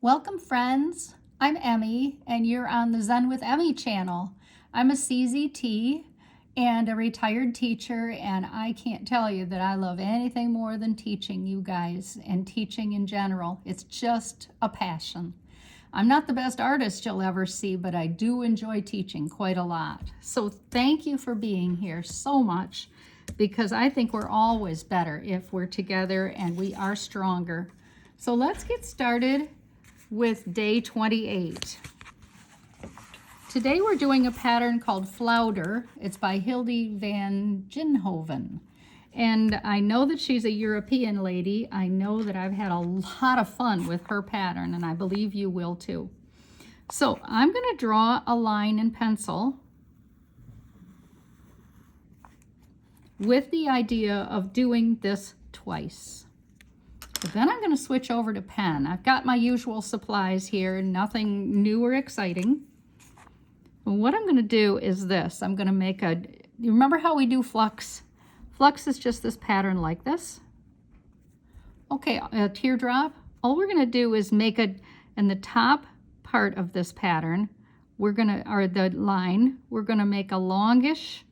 Welcome, friends. I'm Emmy, and you're on the Zen with Emmy channel. I'm a CZT and a retired teacher, and I can't tell you that I love anything more than teaching you guys and teaching in general. It's just a passion. I'm not the best artist you'll ever see, but I do enjoy teaching quite a lot. So thank you for being here so much, because I think we're always better if we're together and we are stronger. So let's get started with day 28. Today we're doing a pattern called Flowder. It's by Hilde van Ginhoven. And I know that she's a European lady. I know that I've had a lot of fun with her pattern, and I believe you will too. So I'm going to draw a line in pencil with the idea of doing this twice. But then I'm going to switch over to pen. I've got my usual supplies here, nothing new or exciting. And what I'm going to do is this. I'm going to make a, you remember how we do flux? Flux is just this pattern like this. Okay, a teardrop. All we're going to do is make a, in the top part of this pattern, we're going to, or the line, we're going to make a longish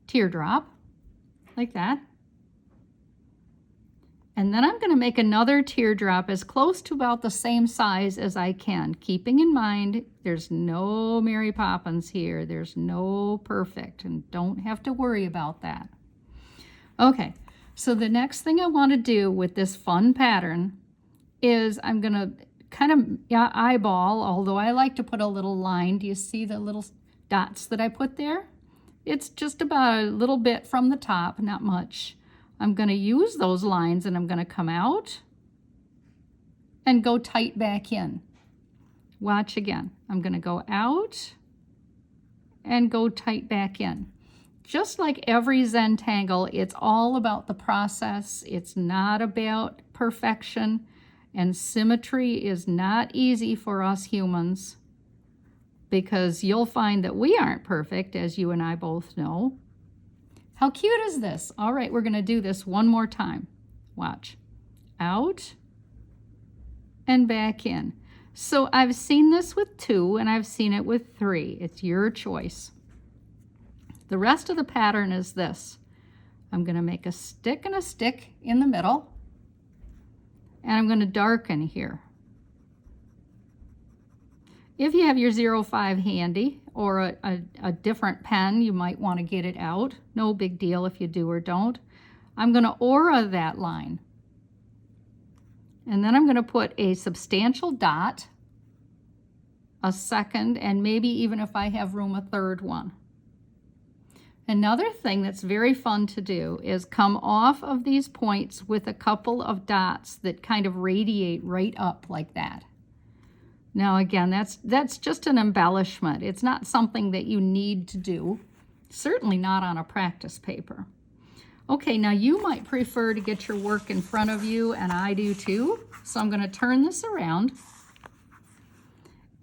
teardrop like that. And then I'm going to make another teardrop as close to about the same size as I can, keeping in mind there's no Mary Poppins here. There's no perfect, and don't have to worry about that. Okay, so the next thing I want to do with this fun pattern is I'm going to kind of eyeball, although I like to put a little line. Do you see the little dots that I put there? It's just about a little bit from the top, not much. I'm going to use those lines, and I'm going to come out and go tight back in. Watch again. I'm going to go out and go tight back in. Just like every Zentangle, it's all about the process. It's not about perfection, and symmetry is not easy for us humans, because you'll find that we aren't perfect, as you and I both know. How cute is this? All right, we're going to do this one more time. Watch. Out and back in. So I've seen this with 2, and I've seen it with 3. It's your choice. The rest of the pattern is this. I'm going to make a stick and a stick in the middle, and I'm going to darken here. If you have your 05 handy or a different pen, you might want to get it out. No big deal if you do or don't. I'm going to aura that line. And then I'm going to put a substantial dot, a second, and maybe even if I have room, a third one. Another thing that's very fun to do is come off of these points with a couple of dots that kind of radiate right up like that. Now again, that's just an embellishment. It's not something that you need to do, certainly not on a practice paper. Okay, now you might prefer to get your work in front of you, and I do too. So I'm going to turn this around,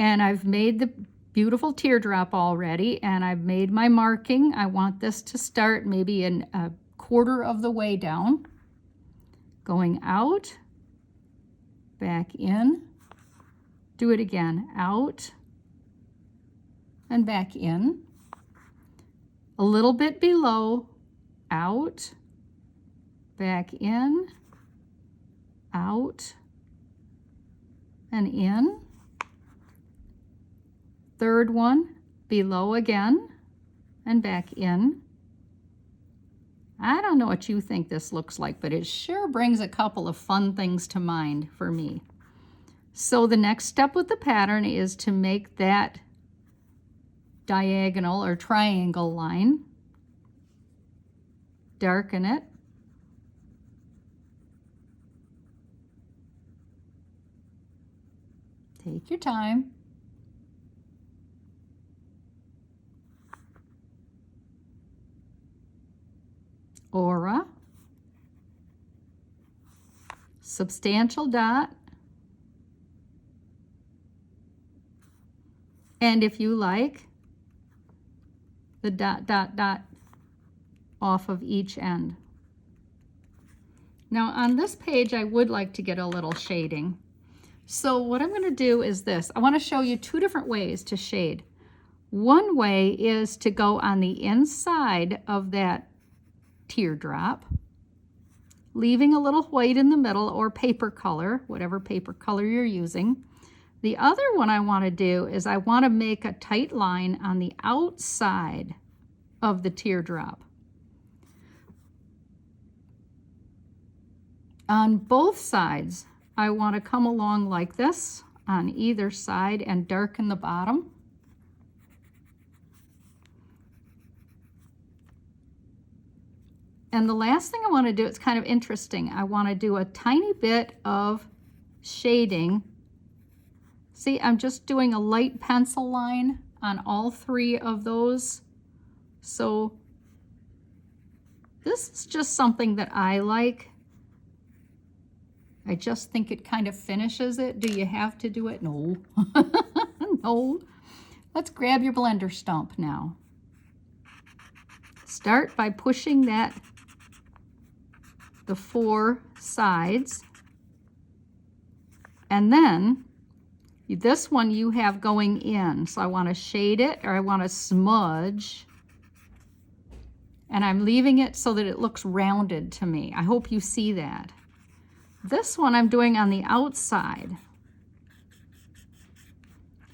and I've made the beautiful teardrop already, and I've made my marking. I want this to start maybe a quarter of the way down, going out, back in. Do it again, out and back in, a little bit below, out, back in, out, and in. Third one, below again, and back in. I don't know what you think this looks like, but it sure brings a couple of fun things to mind for me. So the next step with the pattern is to make that diagonal or triangle line, darken it, take your time, aura, substantial dot, and if you like, the dot, dot, dot off of each end. Now on this page, I would like to get a little shading. So what I'm going to do is this. I want to show you two different ways to shade. One way is to go on the inside of that teardrop, leaving a little white in the middle or paper color, whatever paper color you're using. The other one I want to do is I want to make a tight line on the outside of the teardrop. On both sides, I want to come along like this on either side and darken the bottom. And the last thing I want to do, it's kind of interesting, I want to do a tiny bit of shading. See, I'm just doing a light pencil line on all three of those. So this is just something that I like. I just think it kind of finishes it. Do you have to do it? No. No. Let's grab your blender stump now. Start by pushing the four sides. And then this one you have going in. So I want to shade it, or I want to smudge. And I'm leaving it so that it looks rounded to me. I hope you see that. This one I'm doing on the outside.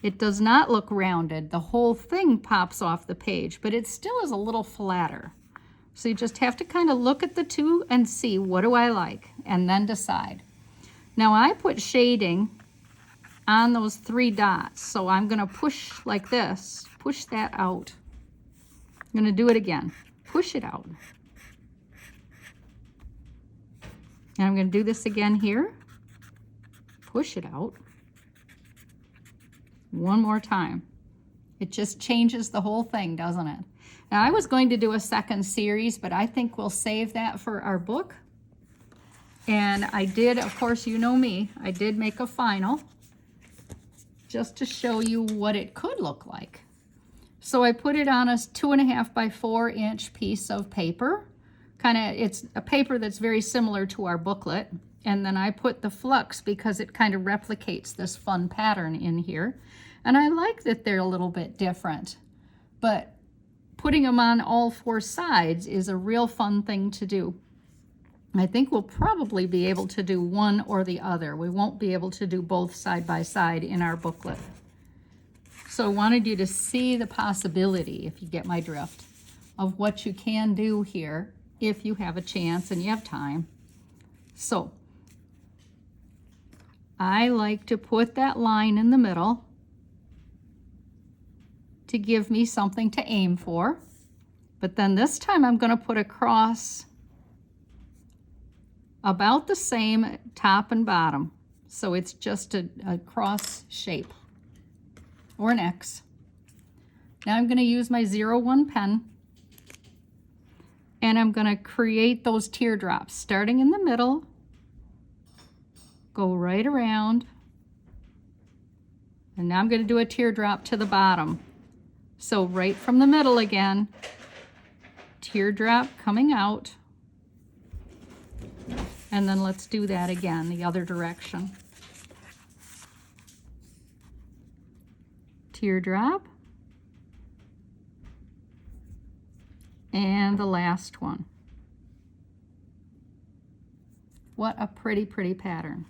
It does not look rounded. The whole thing pops off the page, but it still is a little flatter. So you just have to kind of look at the two and see, what do I like? And then decide. Now I put shading on those three dots. So I'm gonna push like this, push that out. I'm gonna do it again, push it out. And I'm going to do this again here. Push it out. One more time. It just changes the whole thing, doesn't it? Now, I was going to do a second series, but I think we'll save that for our book. And I did, of course, you know me, I did make a final just to show you what it could look like. So I put it on a 2.5 by 4 inch piece of paper. It's a paper that's very similar to our booklet. And then I put the flux because it kind of replicates this fun pattern in here. And I like that they're a little bit different, but putting them on all four sides is a real fun thing to do. I think we'll probably be able to do one or the other. We won't be able to do both side by side in our booklet. So I wanted you to see the possibility, if you get my drift, of what you can do here if you have a chance and you have time. So I like to put that line in the middle to give me something to aim for. But then this time I'm going to put across about the same top and bottom. So it's just a cross shape or an X. Now I'm going to use my 01 pen. And I'm going to create those teardrops, starting in the middle, go right around, and now I'm going to do a teardrop to the bottom. So right from the middle again, teardrop coming out, and then let's do that again, the other direction. Teardrop. And the last one. What a pretty, pretty pattern.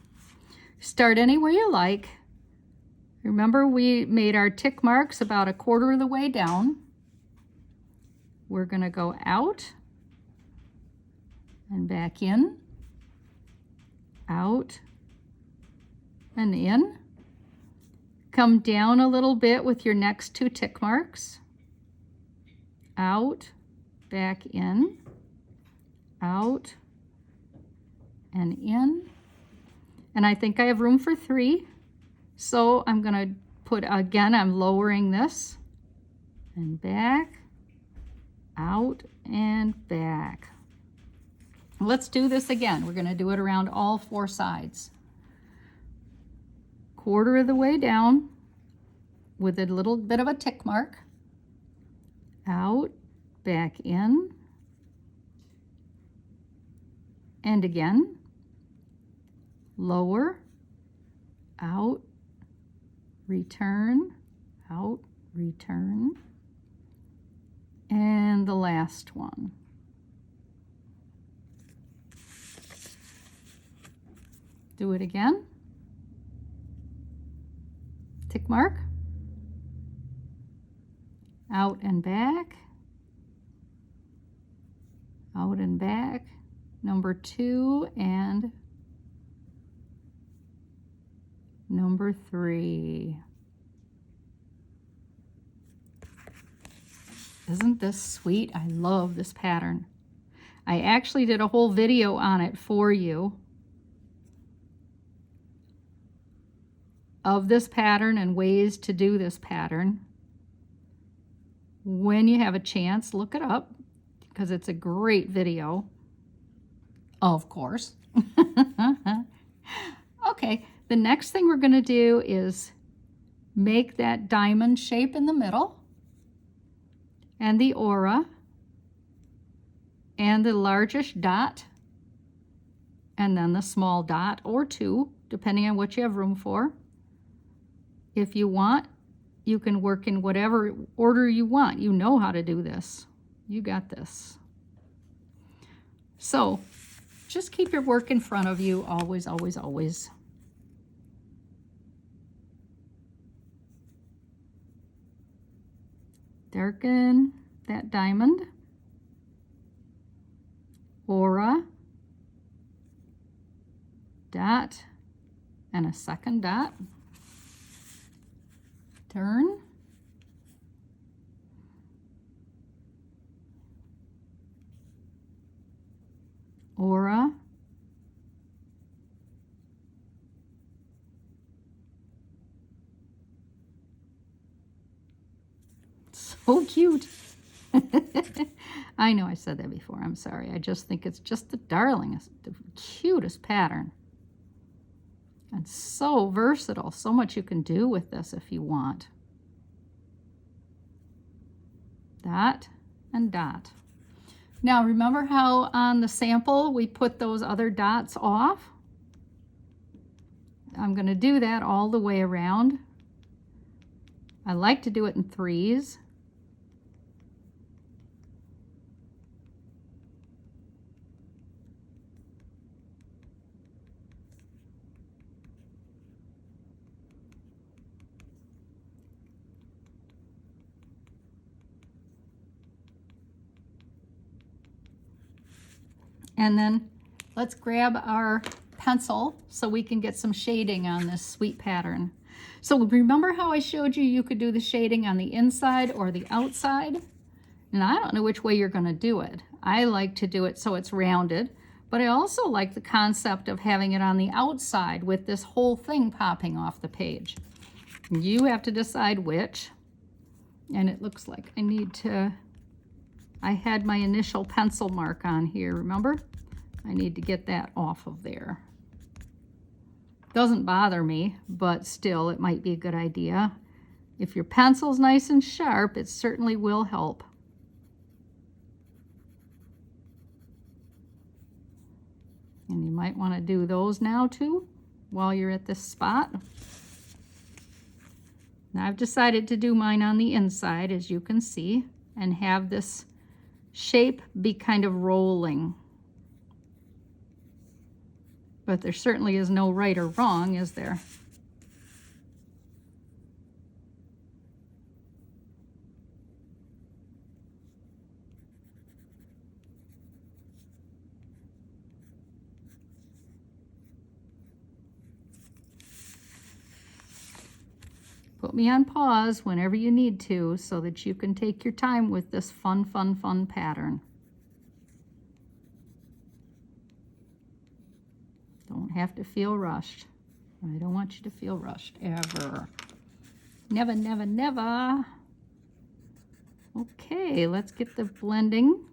Start anywhere you like. Remember, we made our tick marks about 1/4 of the way down. We're going to go out and back in, out and in. Come down a little bit with your next 2 tick marks. Out, back in, out, and in. And I think I have room for 3. So I'm going to put, again, I'm lowering this, and back, out, and back. Let's do this again. We're going to do it around all 4 sides. 1/4 of the way down with a little bit of a tick mark. Out, back in, and again, lower, out, return, out, return, and the last one. Do it again. Tick mark, out and back, out and back, number 2 and number 3. Isn't this sweet? I love this pattern. I actually did a whole video on it for you of this pattern and ways to do this pattern. When you have a chance, look it up because it's a great video, of course. Okay, the next thing we're going to do is make that diamond shape in the middle and the aura and the largest dot and then the small dot or 2, depending on what you have room for. If you want, you can work in whatever order you want. You know how to do this. You got this. So just keep your work in front of you always, always, always. Darken that diamond, aura, dot, and a second dot. Turn, aura, so cute. I know I said that before, I'm sorry. I just think it's just the darlingest, the cutest pattern. And so versatile, so much you can do with this if you want. Dot and dot. Now remember how on the sample we put those other dots off? I'm going to do that all the way around. I like to do it in 3s. And then let's grab our pencil so we can get some shading on this sweet pattern. So remember how I showed you you could do the shading on the inside or the outside? And I don't know which way you're going to do it. I like to do it so it's rounded, but I also like the concept of having it on the outside with this whole thing popping off the page. You have to decide which. And it looks like I need to, I had my initial pencil mark on here, remember? I need to get that off of there. Doesn't bother me, but still it might be a good idea. If your pencil's nice and sharp, it certainly will help. And you might want to do those now too, while you're at this spot. Now I've decided to do mine on the inside, as you can see, and have this shape be kind of rolling. But there certainly is no right or wrong, is there? Put me on pause whenever you need to so that you can take your time with this fun, fun, fun pattern. Don't have to feel rushed. I don't want you to feel rushed, ever. Never, never, never. Okay, let's get the blending.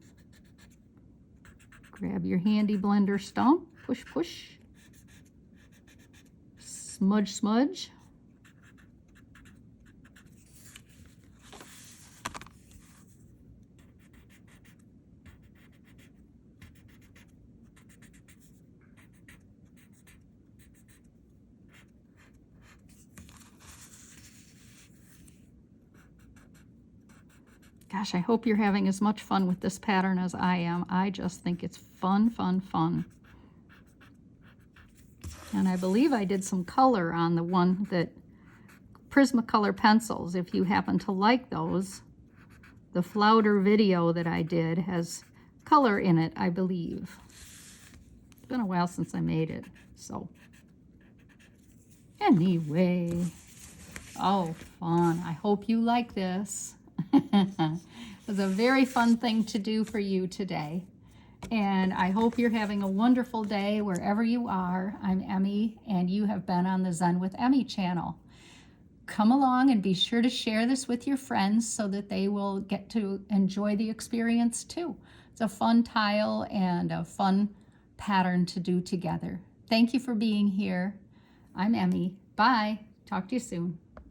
Grab your handy blender stump. Push, push. Smudge, smudge. Gosh, I hope you're having as much fun with this pattern as I am. I just think it's fun, fun, fun. And I believe I did some color on the one that, Prismacolor pencils. If you happen to like those, the Flowder video that I did has color in it, I believe. It's been a while since I made it, so. Anyway, oh, fun. I hope you like this. It was a very fun thing to do for you today. And I hope you're having a wonderful day wherever you are. I'm Emmy, and you have been on the Zen with Emmy channel. Come along and be sure to share this with your friends so that they will get to enjoy the experience too. It's a fun tile and a fun pattern to do together. Thank you for being here. I'm Emmy. Bye. Talk to you soon.